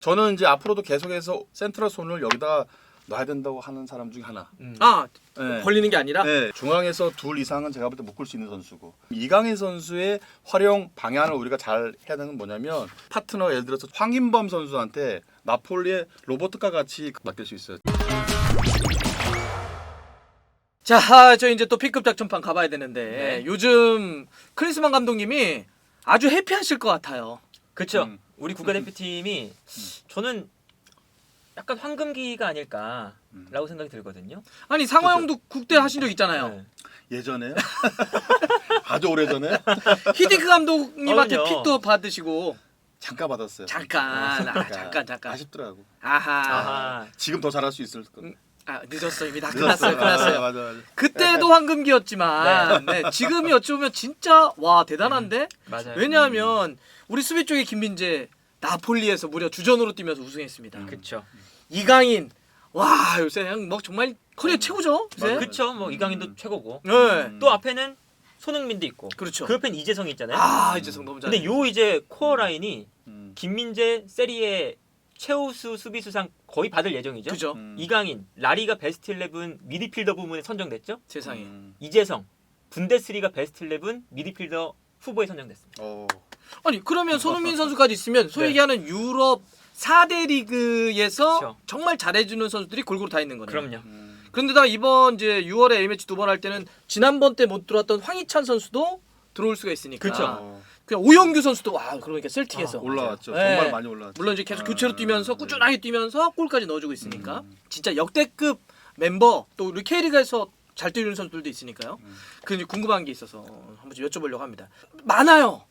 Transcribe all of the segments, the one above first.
저는 이제 앞으로도 계속해서 센트럴 손을 여기다 놔야 된다고 하는 사람 중에 하나. 네. 벌리는 게 아니라? 네, 중앙에서 둘 이상은 제가 볼 때 묶을 수 있는 선수고, 이강인 선수의 활용 방향을 우리가 잘 해야 되는 건 뭐냐면 파트너 예를 들어서 황인범 선수한테 나폴리의 로버트과 같이 맡길 수 있어요. 자, 저 이제 또 B급 작전판 가봐야 되는데 요즘 클린스만 감독님이 아주 해피하실 것 같아요. 그렇죠. 우리 국가대표팀이 저는 약간 황금기가 아닐까라고 생각이 들거든요. 아니 상호형도 국대 하신 적 있잖아요. 네. 예전에요? 아주 오래전에? 히딩크 감독님한테 그럼요. 픽도 받으시고 잠깐 받았어요. 잠깐 잠깐. 아쉽더라고. 아하. 지금 더 잘할 수 있을 건데. 늦었어 이미 다 늦었어요. 끝났어요. 맞아. 그때도 황금기였지만 지금이 어찌보면 진짜 와 대단한데? 맞아요. 왜냐하면 우리 수비 쪽에 김민재 나폴리에서 무려 주전으로 뛰면서 우승했습니다. 그렇죠. 이강인 와 요새 그냥 뭐 정말 커리어 최고죠. 요새. 맞아요. 그렇죠. 뭐 이강인도 최고고. 네. 또 앞에는 손흥민도 있고. 그렇죠. 그 옆에는 이재성이 있잖아요. 이재성 너무 잘해. 근데 요 이제 코어 라인이 음. 김민재 세리에 최우수 수비수상 거의 받을 예정이죠. 그죠. 이강인 라리가 베스트 11 미드필더 부문에 선정됐죠. 세상에. 이재성 분데스리가 베스트 11 미드필더 후보에 선정됐습니다. 아니 그러면 손흥민 선수까지 있으면 소위 네. 얘기하는 유럽 4대 리그에서 그렇죠. 정말 잘해주는 선수들이 골고루 다 있는 거네요. 그럼요. 그런데다가 이번 이제 6월에 A매치 2번 할 때는 지난번 때 못 들어왔던 황희찬 선수도 들어올 수가 있으니까. 그렇죠. 그냥 오영규 선수도 그러니까 셀틱에서 올라왔죠. 네. 정말 많이 올라왔죠. 물론 이제 계속 교체로 뛰면서 꾸준하게 뛰면서 골까지 넣어주고 있으니까 진짜 역대급 멤버 또 우리 K리그에서 잘 뛰는 선수들도 있으니까요. 그 이제 궁금한 게 있어서 한번 좀 여쭤보려고 합니다. 많아요.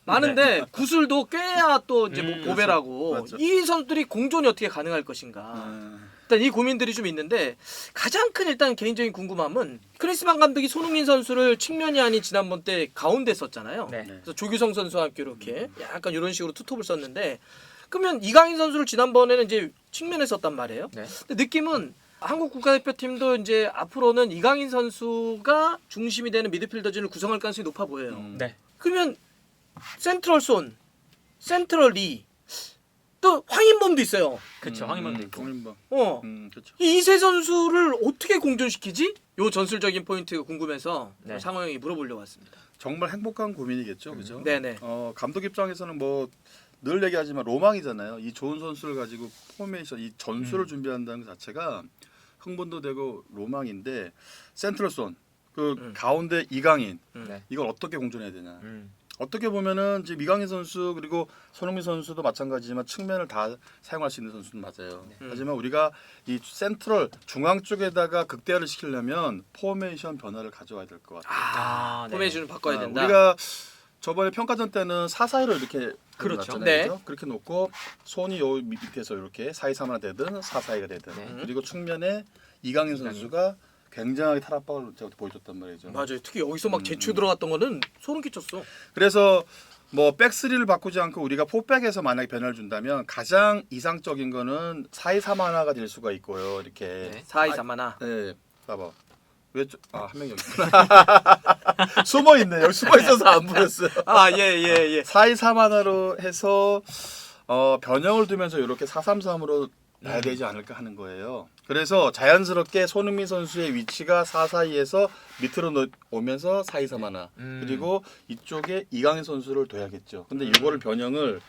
많은데 구슬도 꿰야 또 이제 뭐 보배라고 맞죠. 이 선수들이 공존이 어떻게 가능할 것인가. 일단 이 고민들이 좀 있는데 가장 큰 일단 개인적인 궁금함은 클린스만 감독이 손흥민 선수를 측면이 아닌 지난번 때 가운데 썼잖아요. 네. 그래서 조규성 선수와 함께 이렇게 약간 이런 식으로 투톱을 썼는데 그러면 이강인 선수를 지난번에는 이제 측면에 썼단 말이에요. 네. 근데 느낌은 한국 국가대표팀도 이제 앞으로는 이강인 선수가 중심이 되는 미드필더진을 구성할 가능성이 높아 보여요. 네. 그러면 센트럴 손, 센트럴 리, 또 황인범도 있어요. 그렇죠. 황인범도 있고. 황인범. 그렇죠. 이 세 선수를 어떻게 공존시키지? 요 전술적인 포인트가 궁금해서 상호 형이 물어보려고 왔습니다. 정말 행복한 고민이겠죠, 그죠? 네네. 감독 입장에서는 뭐 늘 얘기하지만 로망이잖아요. 이 좋은 선수를 가지고 포메이션, 이 전술을 준비한다는 것 자체가 흥분도 되고 로망인데 센트럴손 그 가운데 이강인 네. 이걸 어떻게 공존해야 되냐? 어떻게 보면은 지금 이강인 선수 그리고 손흥민 선수도 마찬가지지만 측면을 다 사용할 수 있는 선수는 맞아요. 하지만 우리가 이 센트럴 중앙 쪽에다가 극대화를 시키려면 포메이션 변화를 가져와야 될 것 같아요. 네. 포메이션을 바꿔야 된다. 우리가 저번에 평가전 때는 4-4-2로 이렇게 그렇죠. 놨잖아요. 네. 그죠? 그렇게 놓고 손이 요 밑에서 이렇게 4-2-3-1가 되든 4-4-2가 되든 그리고 측면에 이강인 선수가 굉장하게 탈압박을 제가 보여줬단 말이죠. 맞아요. 특히 여기서 막 제추 들어갔던 거는 소름 끼쳤어. 그래서 뭐 백스리를 바꾸지 않고 우리가 포백에서 만약에 변화를 준다면 가장 이상적인 거는 4-2-3-1가 될 수가 있고요. 이렇게 4-2-3-1. 네, 봐봐. 한 명 여기 있구나. 숨어 있네. 여기 숨어 있어서 안 보였어요. 예. 4-2-3-1로 해서 변형을 두면서 이렇게 4-3-3으로 놔야 되지 않을까 하는 거예요. 그래서 자연스럽게 손흥민 선수의 위치가 4-4-2에서 밑으로 오면서 4-2-3-1 그리고 이쪽에 이강인 선수를 둬야겠죠. 근데 이거를 변형을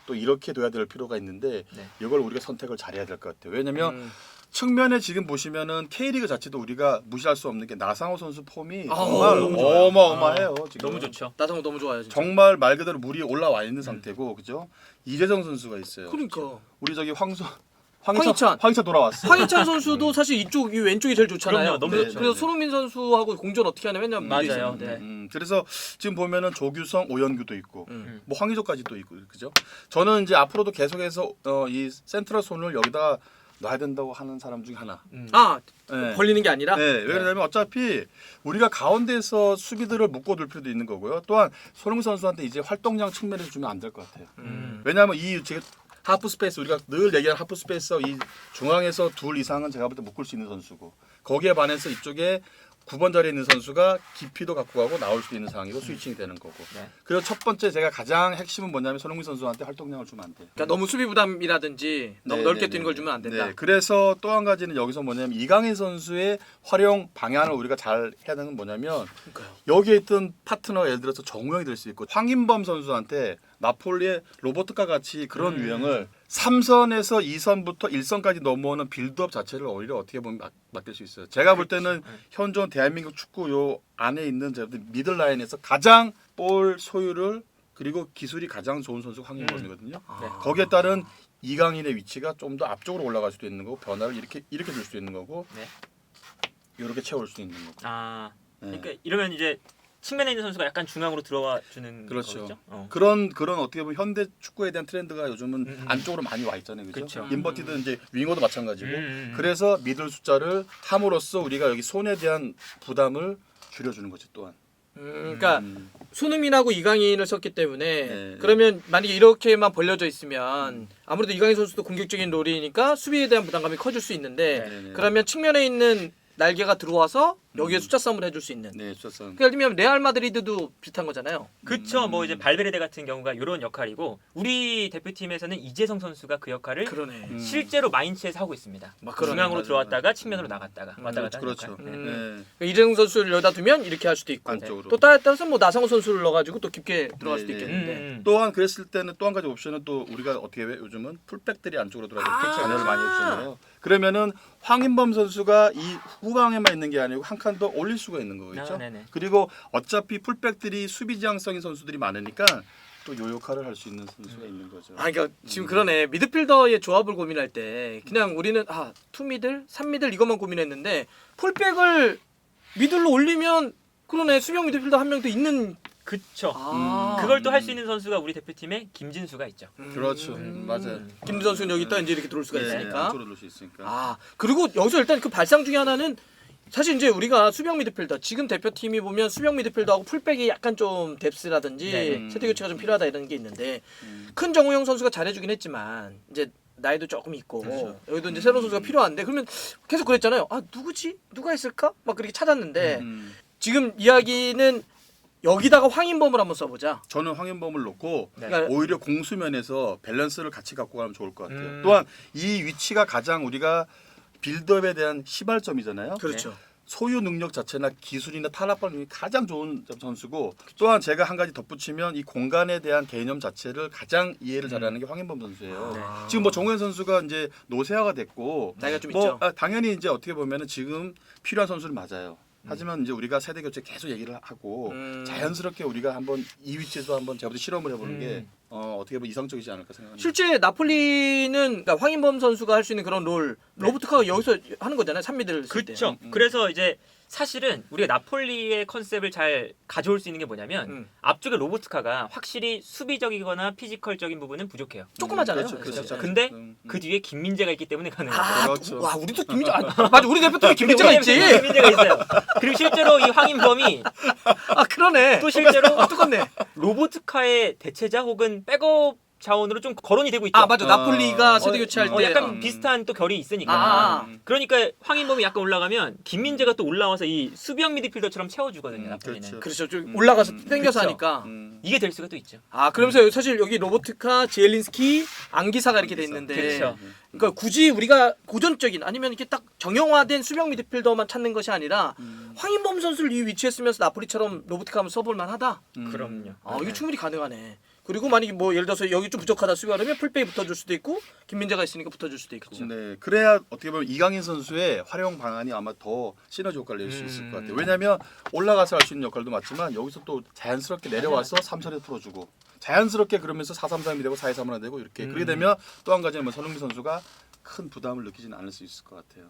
또 이렇게 둬야 될 필요가 있는데 이걸 우리가 선택을 잘해야 될 것 같아요. 왜냐면 측면에 지금 보시면은 K리그 자체도 우리가 무시할 수 없는 게 나상호 선수 폼이 정말 너무 좋아요. 어마어마해요. 지금. 너무 좋죠. 나성호 너무 좋아요. 진짜. 정말 말 그대로 물이 올라와 있는 상태고, 그죠? 이재성 선수가 있어요. 그러니까. 우리 저기 황희찬 돌아왔어. 황희찬 선수도 사실 이 왼쪽이 제일 좋잖아요. 그럼요, 너무 그래서, 좋죠. 그래서 손흥민 선수하고 공존 어떻게 하냐면 맞아요. 있었는데. 그래서 지금 보면은 조규성, 오연규도 있고, 뭐 황희조까지도 있고, 그죠? 저는 이제 앞으로도 계속해서 이 센트럴 손을 여기다 놔야 된다고 하는 사람 중에 하나. 네. 벌리는 게 아니라. 네, 왜 그러냐면 어차피 우리가 가운데에서 수비들을 묶어둘 필요도 있는 거고요. 또한 손흥민 선수한테 이제 활동량 측면에서 주면 안 될 것 같아요. 왜냐하면 이 지금 하프 스페이스 우리가 늘 얘기하는 하프 스페이스 이 중앙에서 둘 이상은 제가 볼 때 묶을 수 있는 선수고 거기에 반해서 이쪽에 9번 자리에 있는 선수가 깊이도 갖고 가고 나올 수 있는 상황이고 스위칭이 되는 거고. 네. 그리고 첫 번째 제가 가장 핵심은 뭐냐면 손흥민 선수한테 활동량을 주면 안 돼요. 그러니까 너무 수비 부담이라든지 너무 네, 넓게 네, 뛰는 네, 걸 주면 안 된다. 네, 그래서 또 한 가지는 여기서 뭐냐면 이강인 선수의 활용 방향을 우리가 잘 해야 되는 건 뭐냐면 그러니까요. 여기에 있던 파트너가 예를 들어서 정우영이 될 수 있고 황인범 선수한테 나폴리의 로버트카 같이 그런 유형을 3선에서 2선부터 1선까지 넘어오는 빌드업 자체를 오히려 어떻게 보면 맡길 수 있어요. 제가 볼 때는 현존 대한민국 축구 요 안에 있는 미들 라인에서 가장 볼 소유를 그리고 기술이 가장 좋은 선수가 황인범이거든요. 네. 거기에 따른 이강인의 위치가 좀 더 앞쪽으로 올라갈 수도 있는 거고 변화를 이렇게 줄 수 있는 거고 네. 이렇게 채울 수 있는 거고. 아, 네. 그러니까 이러면 이제 측면에 있는 선수가 약간 중앙으로 들어와 주는 그렇죠. 거겠죠? 그런 어떻게 보면 현대 축구에 대한 트렌드가 요즘은 안쪽으로 많이 와 있잖아요, 그렇죠? 그렇죠. 인버티드 이제 윙어도 마찬가지고. 음. 그래서 미들 숫자를 함으로써 우리가 여기 손에 대한 부담을 줄여주는 거지 또한. 그러니까 음. 손흥민하고 이강인을 썼기 때문에 네. 그러면 만약에 이렇게만 벌려져 있으면 아무래도 이강인 선수도 공격적인 롤이니까 수비에 대한 부담감이 커질 수 있는데 네. 그러면 측면에 있는 날개가 들어와서 여기에 숫자 싸움을 해줄 수 있는. 네, 좋았어. 예를 들면 레알 마드리드도 비슷한 거잖아요. 그쵸. 뭐 이제 발베르데 같은 경우가 이런 역할이고 우리 대표팀에서는 이재성 선수가 그 역할을 그러네. 실제로 마인츠에서 하고 있습니다. 막 그러네. 중앙으로 맞아, 들어왔다가 측면으로 나갔다가 왔다 갔다 하는 그렇죠. 역할. 네. 그러니까 이재성 선수를 여기다 두면 이렇게 할 수도 있고 안쪽으로. 또 따라서 뭐 나상호 선수를 넣어가지고 또 깊게 들어갈 수도 네, 네. 있겠는데. 또한 그랬을 때는 또 한 가지 옵션은 또 우리가 어떻게 해 요즘은 풀백들이 안쪽으로 들어가서 관여를 많이 해주잖아요. 그러면은 황인범 선수가 이 후방에만 있는 게 아니고 한 칸 더 올릴 수가 있는 거겠죠. 네네. 그리고 어차피 풀백들이 수비 지향성인 선수들이 많으니까 또 요 역할을 할 수 있는 선수가 있는 거죠. 아, 그러니까 지금 그러네. 미드필더의 조합을 고민할 때 그냥 우리는 투미들, 3미들 이것만 고민했는데 풀백을 미들로 올리면 그러네. 수비형 미드필더 한 명 더 있는. 그쵸. 아. 그걸 또 할 수 있는 선수가 우리 대표팀에 김진수가 있죠. 그렇죠. 맞아요. 김 선수는 여기 또 이제 이렇게 들어올 수가 네, 있으니까. 안쪽으로 넣을 수 있으니까. 아, 그리고 여기서 일단 그 발상 중에 하나는 사실 이제 우리가 수비형 미드필더 지금 대표팀이 보면 수비형 미드필더하고 풀백이 약간 좀 뎁스라든지 네네. 세대 교체가 좀 필요하다 이런 게 있는데 큰 정우영 선수가 잘해주긴 했지만 이제 나이도 조금 있고 그렇죠. 여기도 이제 새로운 선수가 필요한데 그러면 계속 그랬잖아요. 누구지? 누가 있을까? 막 그렇게 찾았는데 지금 이야기는 여기다가 황인범을 한번 써보자. 저는 황인범을 놓고 네. 그러니까 오히려 공수면에서 밸런스를 같이 갖고 가면 좋을 것 같아요. 음. 또한 이 위치가 가장 우리가 빌드업에 대한 시발점이잖아요. 그렇죠. 소유 능력 자체나 기술이나 탄압 능력이 가장 좋은 선수고 또한 제가 한 가지 덧붙이면 이 공간에 대한 개념 자체를 가장 이해를 잘하는 게 황인범 선수예요. 네. 지금 뭐 정우현 선수가 이제 노쇠화가 됐고 나이가 좀 뭐 있죠. 당연히 이제 어떻게 보면은 지금 필요한 선수는 맞아요. 하지만 이제 우리가 세대 교체 계속 얘기를 하고 자연스럽게 우리가 한번 이 위치에서 한번 제가 실험을 해보는 게 어떻게 보면 이상적이지 않을까 생각합니다. 실제 나폴리는 그러니까 황인범 선수가 할 수 있는 그런 롤 로버트카가 여기서 하는 거잖아요. 3미들을 쓸 때. 그렇죠. 그래서 이제 사실은 우리가 나폴리의 컨셉을 잘 가져올 수 있는 게 뭐냐면 앞쪽에 로보트카가 확실히 수비적이거나 피지컬적인 부분은 부족해요. 조그마잖아요. 그렇죠, 그렇죠. 사실. 근데 그 뒤에 김민재가 있기 때문에 가능하죠. 그렇죠. 와, 우리도 김민재 맞아. 우리 대표팀에 김민재가 우리 있지. 대표팀에 김민재가 있어요. 그리고 실제로 이 황인범이 그러네. 또 실제로 똑같네. 로보트카의 대체자 혹은 백업 자원으로 좀 거론이 되고 있죠. 맞아. 나폴리가 세대 교체할 때 약간 비슷한 또 결이 있으니까. 아. 그러니까 황인범이 약간 올라가면 김민재가 또 올라와서 이 수비형 미드필더처럼 채워주거든요. 나폴리는. 그렇죠. 좀 올라가서 땡겨서 그렇죠. 하니까. 이게 될 수가 또 있죠. 그러면서 사실 여기 로보트카, 지엘린스키, 안기사가 이렇게 돼 있는데 그렇죠. 그러니까 굳이 우리가 고전적인 아니면 이렇게 딱 정형화된 수비형 미드필더만 찾는 것이 아니라 황인범 선수를 이 위치에 쓰면서 나폴리처럼 로보트카 한번 써볼 만하다. 그럼요. 이게 충분히 가능하네. 그리고 만약에 뭐 예를 들어서 여기 좀 부족하다 수비하려면 풀백이 붙어줄 수도 있고 김민재가 있으니까 붙어줄 수도 있고. 네, 그래야 어떻게 보면 이강인 선수의 활용 방안이 아마 더 시너지 효과를 낼 수 있을 것 같아요. 왜냐하면 올라가서 할 수 있는 역할도 맞지만 여기서 또 자연스럽게 내려와서 3선에 풀어주고 자연스럽게 그러면서 4-3-3이 되고 4-2-3-1이 되고 이렇게 그렇게 되면 또 한 가지는 뭐 손흥민 선수가 큰 부담을 느끼지는 않을 수 있을 것 같아요.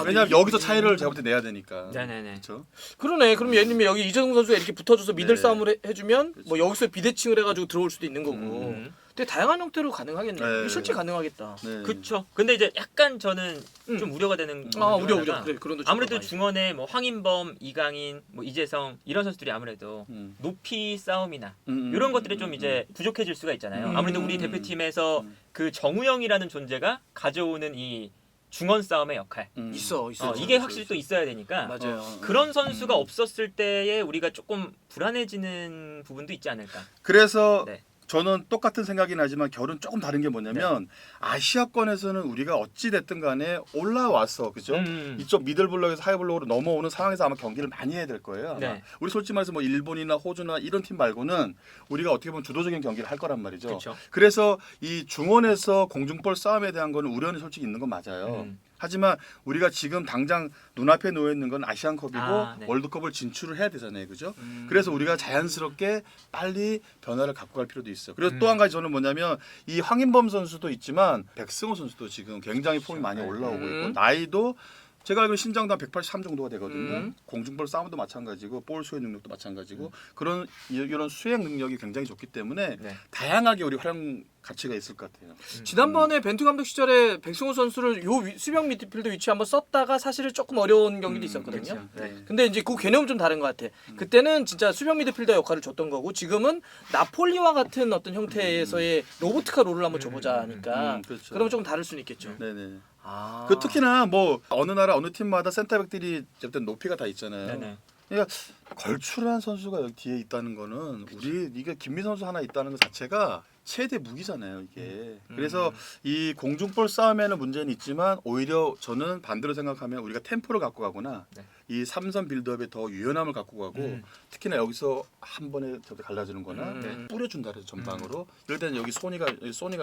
왜냐하면 여기서 차이를 제가 볼 때 내야 되니까. 네네네. 그렇죠. 그러네. 그럼 예를 들면 여기 이재동 선수가 이렇게 붙어줘서 미들 네. 싸움을 해주면 뭐 여기서 비대칭을 해가지고 들어올 수도 있는 거고. 되게 다양한 형태로 가능하겠네. 네. 실제 가능하겠다. 네. 그렇죠. 근데 이제 약간 저는 좀 우려가 되는 부분 중 우려. 하나가 그래, 그런 아무래도 중원에 뭐 황인범, 이강인, 뭐 이재성 이런 선수들이 아무래도 음. 높이 싸움이나 음. 이런 것들이 좀 이제 부족해질 수가 있잖아요. 아무래도 우리 대표팀에서 그 정우영이라는 존재가 가져오는 이 중원 싸움의 역할. 있어. 이게 확실히 또 있어야 되니까 맞아요. 그런 선수가 없었을 때에 우리가 조금 불안해지는 부분도 있지 않을까. 그래서 네. 저는 똑같은 생각이 나지만 결은 조금 다른 게 뭐냐면 아시아권에서는 우리가 어찌 됐든 간에 올라와서 그죠? 이쪽 미들블록에서 하이블록으로 넘어오는 상황에서 아마 경기를 많이 해야 될 거예요. 아마. 네. 우리 솔직히 말해서 뭐 일본이나 호주나 이런 팀 말고는 우리가 어떻게 보면 주도적인 경기를 할 거란 말이죠. 그렇죠. 그래서 이 중원에서 공중볼 싸움에 대한 거는 우려는 솔직히 있는 건 맞아요. 하지만 우리가 지금 당장 눈앞에 놓여 있는 건 아시안컵이고 네. 월드컵을 진출을 해야 되잖아요, 그죠? 그래서 우리가 자연스럽게 빨리 변화를 갖고 갈 필요도 있어요. 그리고 또 한 가지 저는 뭐냐면 이 황인범 선수도 있지만 백승호 선수도 지금 굉장히 폼이 많이 올라오고 있고 나이도 제가 알기로 신장도 한 183 정도가 되거든요. 공중볼 싸움도 마찬가지고 볼 수행 능력도 마찬가지고 그런 이런 수행 능력이 굉장히 좋기 때문에 네. 다양하게 우리 활용 가치가 있을 것 같아요. 지난번에 벤투 감독 시절에 백승호 선수를 수비형 미드필더 위치 한번 썼다가 사실은 조금 어려운 경기도 있었거든요. 그렇죠. 네. 근데 이제 그 개념은 좀 다른 것 같아. 그때는 진짜 수비형 미드필더 역할을 줬던 거고 지금은 나폴리와 같은 어떤 형태에서의 로보트카 롤을 한번 줘보자 하니까 그렇죠. 그러면 조금 다를 수는 있겠죠. 네네. 아. 그 특히나 뭐 어느 나라 어느 팀마다 센터백들이 어쨌든 높이가 다 있잖아요. 네네. 그러니까 걸출한 선수가 여기 뒤에 있다는 거는 우리 이게 김민 선수 하나 있다는 것 자체가 최대 무기잖아요, 이게. 그래서 이 공중볼 싸움에는 문제는 있지만 오히려 저는 반대로 생각하면 우리가 템포를 갖고 가거나 네. 이 3선 빌드업에 더 유연함을 갖고 가고 특히나 여기서 한 번에 저도 갈라지는 거나 뿌려준다 그래서 전방으로 이럴 때는 여기 소니가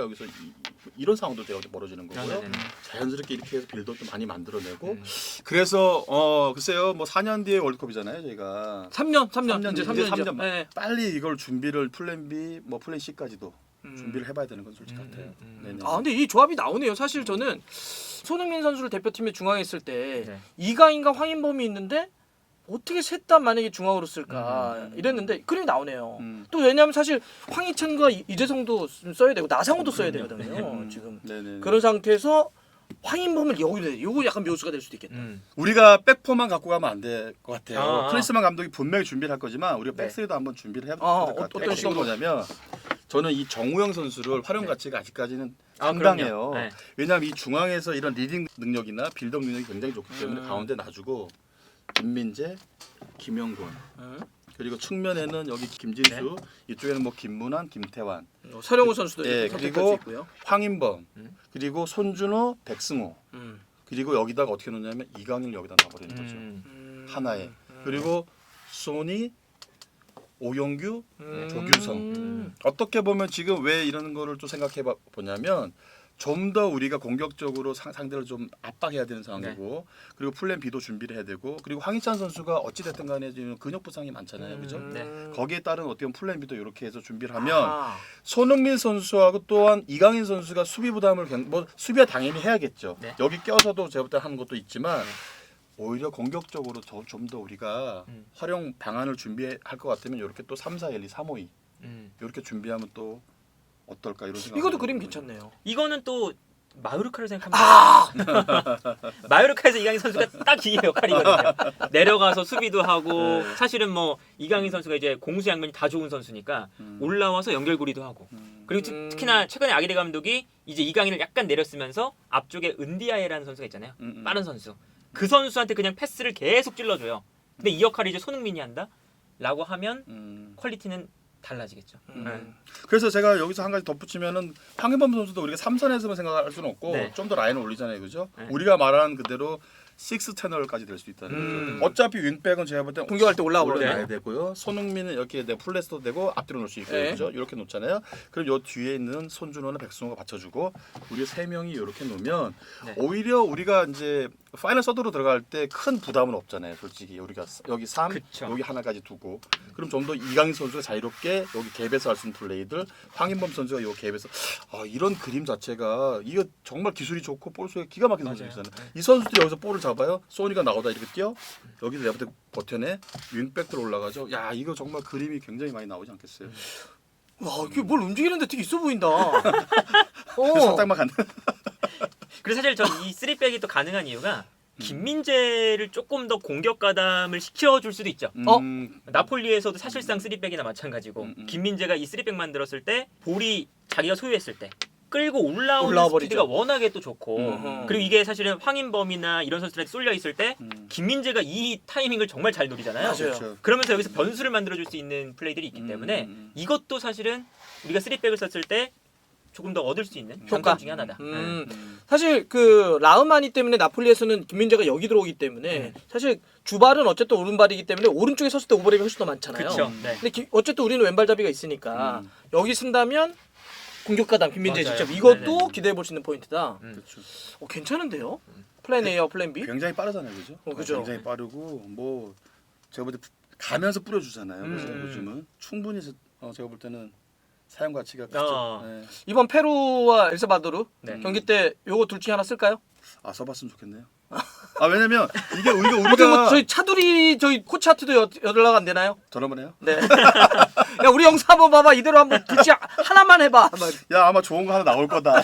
여기서 이런 상황도 되게 벌어지는 거고요. 네네네. 자연스럽게 이렇게 해서 빌드업도 많이 만들어내고 그래서 글쎄요 뭐 4년 뒤에 월드컵이잖아요 저희가 3년 이제 이제 3년이죠. 3년. 네. 빨리 이걸 준비를 플랜 B 뭐 플랜 C까지도 준비를 해봐야 되는 건 솔직히 같아요. 네네. 아 근데 이 조합이 나오네요. 사실 저는 손흥민 선수를 대표팀에 중앙에 있을 때 네. 이강인과 황인범이 있는데 어떻게 셋 다 만약에 중앙으로 쓸까 이랬는데 그림이 나오네요. 또 왜냐하면 사실 황희찬과 이재성도 써야 되고 나상호도 써야 되거든요. 지금 네네. 그런 상태에서 황인범을 여기로 이거 약간 묘수가 될 수도 있겠다. 우리가 백포만 갖고 가면 안 될 것 같아요. 아. 클린스만 감독이 분명히 준비를 할 거지만 우리가 네. 백스리도 한번 준비를 해야 될 아, 것 같아요. 어떤 어떤 식으로? 거냐면 저는 이 정우영 선수를 활용 가치가 아직까지는 아, 상당해요. 그럼요. 네. 왜냐하면 이 중앙에서 이런 리딩 능력이나 빌드업 능력이 굉장히 좋기 때문에 가운데 놔주고 김민재, 김영권 그리고 측면에는 여기 김진수 이쪽에는 뭐 김문환, 김태환 서령우 선수도 네, 선택할 수 그리고 있고요. 황인범 그리고 손준호, 백승호 그리고 여기다가 어떻게 놓냐면 이강인을 여기다 놔버리는 거죠. 하나에 그리고 소니, 오용규, 조규성 어떻게 보면 지금 왜 이런 거를 또 생각해 보냐면 좀 더 우리가 공격적으로 상대를 좀 압박해야 되는 상황이고 그리고 플랜 B도 준비를 해야 되고 그리고 황희찬 선수가 어찌 됐든 간에 지금 근육 부상이 많잖아요. 그죠? 네. 거기에 따른 어떻게 보면 플랜 B도 이렇게 해서 준비를 하면 아, 손흥민 선수하고 또한 이강인 선수가 수비 부담을 뭐 수비は당연히 해야겠죠. 네. 여기 껴서도 제가 볼 때 하는 것도 있지만 오히려 공격적으로 좀 더 우리가 활용 방안을 준비할 것 같으면 이렇게 또 3-4-1-2, 3-5-2 이렇게 준비하면 또 어떨까 이런 생각. 이것도 그림 괜찮네요. 이거는 또 마요르카를 생각하면 마요르카에서 이강인 선수가 딱 이 역할이거든요. 내려가서 수비도 하고 사실은 뭐 이강인 선수가 이제 공수양면이 다 좋은 선수니까 올라와서 연결고리도 하고 그리고 특히나 최근에 아기레 감독이 이제 이강인을 약간 내렸으면서 앞쪽에 은디아에라는 선수가 있잖아요. 빠른 선수. 그 선수한테 그냥 패스를 계속 찔러줘요. 근데 이 역할을 이제 손흥민이 한다라고 하면 퀄리티는 달라지겠죠. 그래서 제가 여기서 한 가지 덧붙이면은 황인범 선수도 우리가 3선에서만 생각할 수는 없고 네. 좀 더 라인을 올리잖아요, 그죠? 네. 우리가 말하는 그대로 6 채널까지 될 수 있다는 거죠. 어차피 윙백은 제가 볼 때 공격할 때 올라오고 올라가야 되고요. 손흥민은 이렇게 내 플레스도 되고 앞뒤로 놓을 수 있고요, 네. 그죠? 이렇게 놓잖아요. 그럼 요 뒤에 있는 손준호나 백승호가 받쳐주고 우리 세 명이 이렇게 놓으면 네. 오히려 우리가 이제 파이널 서드로 들어갈 때 큰 부담은 없잖아요, 솔직히 우리가 여기 3, 그쵸. 여기 하나까지 두고 그럼 좀 더 이강인 선수가 자유롭게 여기 갭에서 할 수 있는 플레이들, 황인범 선수가 이 갭에서 이런 그림 자체가 이거 정말 기술이 좋고 볼 수가 기가 막힌 선수잖아요. 이 선수들이 여기서 볼을 잡아요. 소니가 나오다 이렇게 뛰어 여기서 내가 볼 때 버텨내 윙백들 올라가죠. 야 이거 정말 그림이 굉장히 많이 나오지 않겠어요? 와 이게 뭘 움직이는데 되게 있어 보인다. 살짝만 간다. 그래서 사실 전 이 3백이 또 가능한 이유가 김민재를 조금 더 공격 가담을 시켜줄 수도 있죠. 나폴리에서도 사실상 3백이나 마찬가지고 김민재가 이 3백 만들었을 때 볼이 자기가 소유했을 때 끌고 올라오는 올라와 스피드가 버리죠. 워낙에 또 좋고 그리고 이게 사실은 황인범이나 이런 선수들한테 쏠려 있을 때 김민재가 이 타이밍을 정말 잘 노리잖아요. 맞아요. 그렇죠. 그러면서 여기서 변수를 만들어줄 수 있는 플레이들이 있기 때문에 이것도 사실은 우리가 3백을 썼을 때 조금 더 얻을 수 있는 효과. 장점 중에 하나다. 사실 그 라흐마니 때문에 나폴리에서는 김민재가 여기 들어오기 때문에 사실 주발은 어쨌든 오른발이기 때문에 오른쪽에 섰을 때 오버랩이 훨씬 더 많잖아요. 그렇죠. 네. 근데 어쨌든 우리는 왼발잡이가 있으니까 여기 쓴다면 공격가담 김민재 맞아요. 직접 이것도 네네. 기대해 볼 수 있는 포인트다. 그렇죠. 괜찮은데요? 플랜 A와 플랜 B? 굉장히 빠르잖아요, 그죠? 그죠. 굉장히 빠르고 뭐 제가 볼 때 가면서 뿌려주잖아요. 그래서 음. 요즘은 충분히 제가 볼 때는 사용 가치가 크죠. 어. 네. 이번 페루와 엘사바도르 네. 경기 때 요거 둘 중에 하나 쓸까요? 아 써봤으면 좋겠네요. 아 왜냐면 이게 어떻게 뭐 우리가 저희 차두리 저희 코치한테도 연락 안 되나요? 전화만 해요. 네. 야 우리 영상 한번 봐봐. 이대로 한번 둘 중에 하나만 해봐. 야 아마 좋은 거 하나 나올 거다.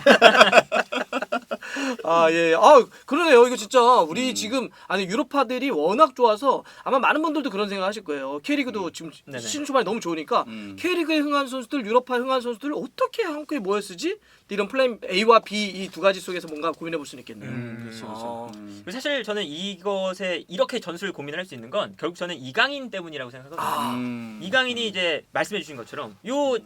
아 예. 아 그러네요. 이거 진짜 우리 지금 아니 유로파들이 워낙 좋아서 아마 많은 분들도 그런 생각하실 거예요. K리그도 지금 네네. 시즌 초반에 너무 좋으니까 K리그에 흥한 선수들, 유로파에 흥한 선수들 어떻게 한국에 모여 쓰지? 이런 플랜 A와 B 이 두 가지 속에서 뭔가 고민해 볼 수는 있겠네요. 그렇죠, 아. 그리고 사실 저는 이것에 이렇게 전술을 고민을 할 수 있는 건 결국 저는 이강인 때문이라고 생각하거든요. 이강인이 이제 말씀해 주신 것처럼 요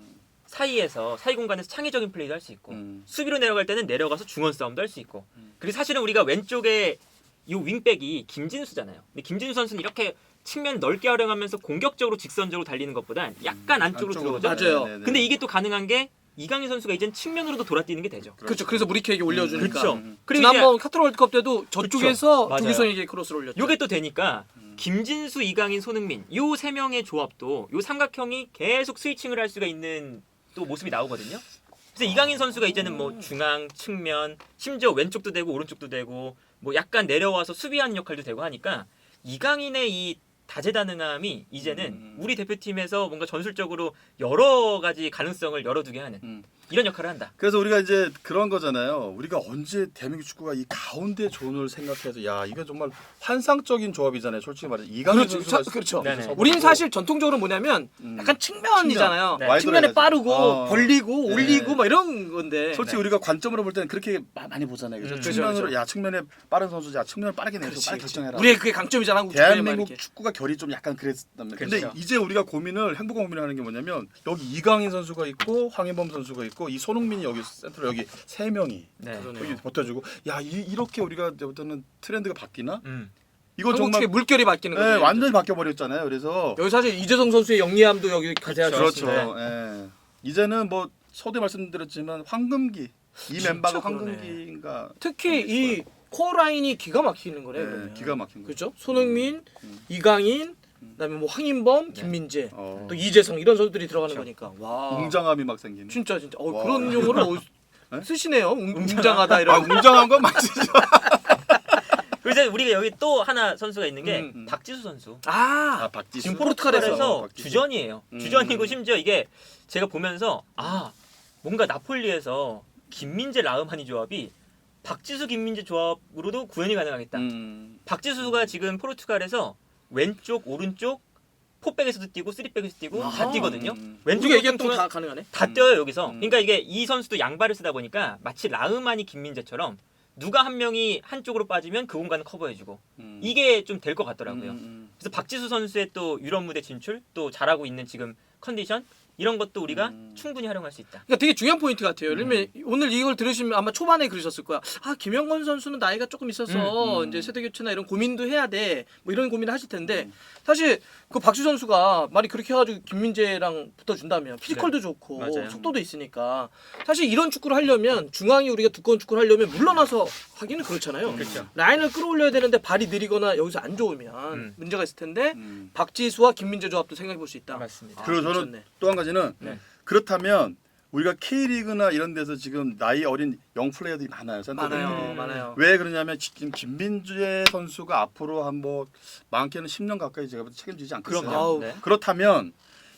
사이에서 사이 공간에서 창의적인 플레이도 할 수 있고 수비로 내려갈 때는 내려가서 중원 싸움도 할 수 있고 그리고 사실은 우리가 왼쪽에 이 윙백이 김진수잖아요. 근데 김진수 선수는 이렇게 측면 넓게 활용하면서 공격적으로 직선적으로 달리는 것보단 약간 안쪽으로 들어오죠. 맞아요. 네네네. 근데 이게 또 가능한 게 이강인 선수가 이젠 측면으로도 돌아뛰는 게 되죠. 그렇죠. 그래서 무리케에게 올려주니까. 그렇죠. 그리고 지난번 카타르 월드컵 때도 저쪽에서 그렇죠. 조규성에게 크로스를 올렸죠. 요게 또 되니까 김진수, 이강인, 손흥민 요 세 명의 조합도 요 삼각형이 계속 스위칭을 할 수가 있는 또 모습이 나오거든요. 그래서 이강인 선수가 이제는 뭐 중앙, 측면, 심지어 왼쪽도 되고 오른쪽도 되고 뭐 약간 내려와서 수비하는 역할도 되고 하니까 이강인의 이 다재다능함이 이제는 우리 대표팀에서 뭔가 전술적으로 여러 가지 가능성을 열어두게 하는 이런 역할을 한다. 그래서 우리가 이제 그런 거잖아요. 우리가 언제 대한민국 축구가 이 가운데 존을 생각해서 야 이거 정말 환상적인 조합이잖아요. 솔직히 말해서 이강인 그렇죠. 선수가 그렇죠. 네네. 서버리고 우리는 사실 전통적으로 뭐냐면 약간 측면이잖아요. 네. 와이드로 측면에 해야지. 빠르고 벌리고 네. 올리고 막 이런 건데. 솔직히 우리가 관점으로 볼 때는 그렇게 많이 보잖아요. 그죠? 그렇죠, 측면으로 그렇죠. 야 측면에 빠른 선수 야 측면을 빠르게 내서 그렇지, 빨리 그렇지. 결정해라. 우리의 그게 강점이잖아. 한국 축구에 막 대한민국 이렇게. 축구가 결이 좀 약간 그랬단 말이에요. 근데 그렇죠. 이제 우리가 행복한 고민을 하는 게 뭐냐면 여기 이강인 선수가 있고 황인범 선수가 있고 이 손흥민이 여기 센터로 여기 세 명이 네. 여기 버텨주고 야 이렇게 우리가 이제부터는 트렌드가 바뀌나? 이건 한국 정말 축구의 물결이 바뀌는 네, 거죠. 완전히 바뀌어 버렸잖아요. 그래서 여기 사실 이재성 선수의 영리함도 여기 가져야 그렇죠. 네. 예. 이제는 뭐 서두에 말씀드렸지만 황금기 이 진짜 멤버가 그러네. 황금기인가? 특히 이 코어 라인이 기가 막히는 거네. 네, 그러면. 기가 막힌 거죠. 그렇죠. 손흥민, 이강인, 그다음에 뭐 황인범, 김민재, 어. 또 이재성 이런 선수들이 들어가는 거니까. 와. 웅장함이 막 생기네. 진짜. 와. 그런 용어를 네? 쓰시네요. 웅장하다 아, 이런. 웅장한 건 맞으죠. 그래서 우리가 여기 또 하나 선수가 있는 게 음. 박지수 선수. 아, 박지수. 지금 포르투갈에서 포르투갈에서 박지수. 주전이에요. 주전이고 심지어 이게 제가 보면서 뭔가 나폴리에서 김민재 라흐마니 조합이 박지수 김민재 조합으로도 구현이 가능하겠다. 박지수가 지금 포르투갈에서 왼쪽 오른쪽 포백에서도 뛰고 쓰리백에서 뛰고 다 아하. 뛰거든요. 우리가 왼쪽에 얘기하면 뛰면 또다 가능하네. 다 뛰어요 여기서. 그러니까 이게 이 선수도 양발을 쓰다 보니까 마치 라흐마니 김민재처럼 누가 한 명이 한쪽으로 빠지면 그 공간을 커버해주고 이게 좀 될 것 같더라고요. 그래서 박지수 선수의 또 유럽 무대 진출 또 잘하고 있는 지금 컨디션 이런 것도 우리가 충분히 활용할 수 있다. 그러니까 되게 중요한 포인트 같아요. 예를 들면 오늘 이걸 들으시면 아마 초반에 그러셨을 거야. 김영건 선수는 나이가 조금 있어서 이제 세대 교체나 이런 고민도 해야 돼. 뭐 이런 고민을 하실 텐데 사실 그 박주 선수가 말이 그렇게 해가지고 김민재랑 붙어준다면 피지컬도 좋고 맞아요. 속도도 있으니까 사실 이런 축구를 하려면 중앙이 우리가 두꺼운 축구를 하려면 물러나서 하기는 그렇잖아요. 그렇죠. 라인을 끌어올려야 되는데 발이 느리거나 여기서 안 좋으면 문제가 있을 텐데 박지수와 김민재 조합도 생각해 볼 수 있다. 맞습니다. 그리고 저는 괜찮네. 또 한 가지는 네. 그렇다면 우리가 K리그나 이런 데서 지금 나이 어린 영 플레이어들이 많아요. 센터들이. 많아요. 왜 그러냐면 지금 김민재 선수가 앞으로 한 뭐 많게는 10년 가까이 제가 책임지지 않겠어요. 그럼요. 아우. 네. 그렇다면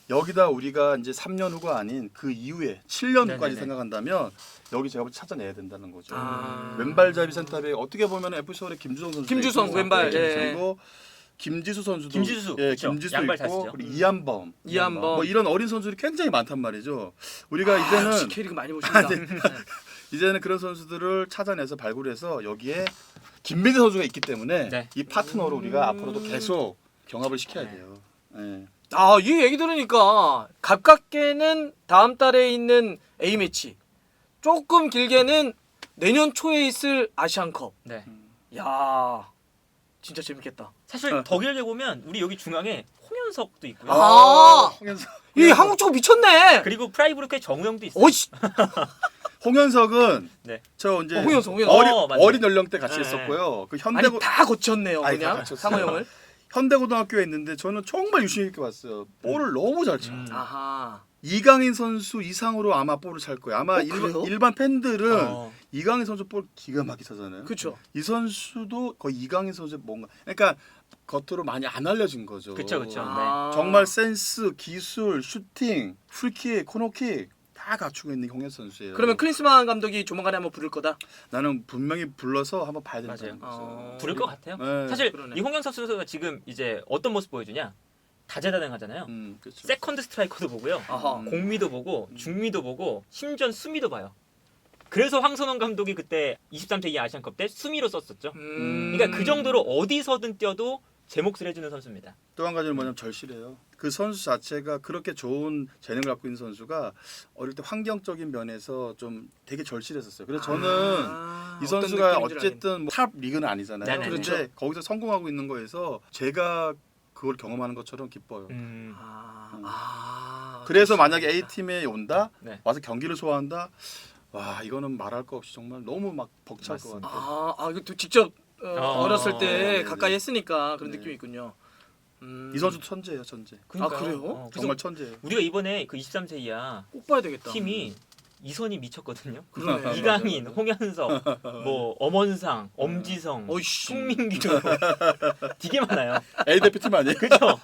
여기다 우리가 이제 3년 후가 아닌 그 이후에 7년 후까지 네네네. 생각한다면 여기 제가 볼 때 찾아내야 된다는 거죠. 아. 왼발잡이 센터백 어떻게 보면 FC 서울의 김주성 선수 김주성, 왼발, 예. 그리고 김지수 선수도 김지수, 예, 그렇죠. 김지수 양발 있고 다시죠. 그리고 이한범 이한범. 뭐 이런 어린 선수들이 굉장히 많단 말이죠. 우리가 이제는 K리그 많이 보신다. 이제는 그런 선수들을 찾아내서 발굴해서 여기에 김민재 선수가 있기 때문에 네. 이 파트너로 우리가 앞으로도 계속 경합을 시켜야 돼요. 네. 아, 이 얘기 들으니까 가깝게는 다음 달에 있는 A 매치, 조금 길게는 내년 초에 있을 아시안컵. 네. 야, 진짜 재밌겠다. 사실 더 길게 보면 우리 여기 중앙에 홍현석도 있고요. 아, 홍현석. 이 한국 축구 미쳤네. 그리고 프라이브루크의 정우영도 있어요. 어이씨, 홍현석은 네. 저 이제 홍현석. 맞네. 어린 연령 때 같이 네. 했었고요. 그 아니 다 고쳤네요, 아니, 그냥 다 고쳤어요. 상호 형을. 현대고등학교에 있는데 저는 정말 유심 있게 봤어요. 볼을 너무 잘 쳐. 아하. 이강인 선수 이상으로 아마 볼을 찰 거예요. 아마 그래요? 일반 팬들은 어. 이강인 선수 볼 기가 막히게 차잖아요. 그렇죠. 이 선수도 거의 이강인 선수의 뭔가 그러니까 겉으로 많이 안 알려진 거죠. 그쵸. 아. 정말 센스, 기술, 슈팅, 풀킥, 코너킥 다 갖추고 있는 홍현 선수예요. 그러면 크리스만 감독이 조만간에 한번 부를 거다. 나는 분명히 불러서 한번 봐야 된다는 맞아요. 거죠. 부를 것 같아요. 네. 사실 그러네. 이 홍현석 선수가 지금 이제 어떤 모습 보여주냐? 다재다능하잖아요. 그렇죠. 세컨드 스트라이커도 보고요. 아하. 공미도 보고 중미도 보고 심지어 수미도 봐요. 그래서 황선홍 감독이 그때 23세 이하 아시안컵 때 수미로 썼었죠. 그러니까 그 정도로 어디서든 뛰어도 제 몫을 해주는 선수입니다. 또 한 가지는 뭐냐면 절실해요. 그 선수 자체가 그렇게 좋은 재능을 갖고 있는 선수가 어릴 때 환경적인 면에서 좀 되게 절실했었어요. 그래서 저는 이 어떤 선수가 느낌인지 어쨌든 뭐탑 리그는 아니잖아요. 네네네. 그런데 그렇죠. 거기서 성공하고 있는 거에서 제가 그걸 경험하는 것처럼 기뻐요. 그래서 만약에 A 팀에 온다, 네. 와서 경기를 소화한다, 와 이거는 말할 거 없이 정말 너무 막 벅찰 것 맞습니다. 같아요. 이거 또 직접 어렸을 때 네, 가까이 네. 했으니까 그런 네. 느낌이 있군요. 이 선수도 천재예요, 천재. 그러니까요. 그래요? 그래서 정말 천재예요. 우리가 이번에 그 23세 이하 꼭 봐야 되겠다. 팀이 이선이 미쳤거든요. 그러네. 이강인, 홍현석, 뭐 엄원상, 엄지성, 어이씨. 송민규 되게 많아요. A 대표팀 아니에요? 그렇죠?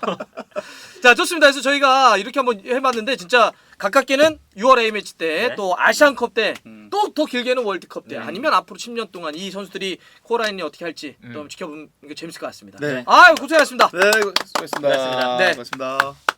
자, 좋습니다. 그래서 저희가 이렇게 한번 해봤는데 진짜 가깝게는 6월 A 매치 때, 네. 또 아시안컵 때, 음. 또 더 길게는 월드컵 때, 네. 아니면 앞으로 10년 동안 이 선수들이 코라인이 어떻게 할지 또 음. 한번 지켜보는 게 재밌을 것 같습니다. 네. 아유, 고생하셨습니다. 네, 수고했습니다. 고맙습니다. 네. 고맙습니다.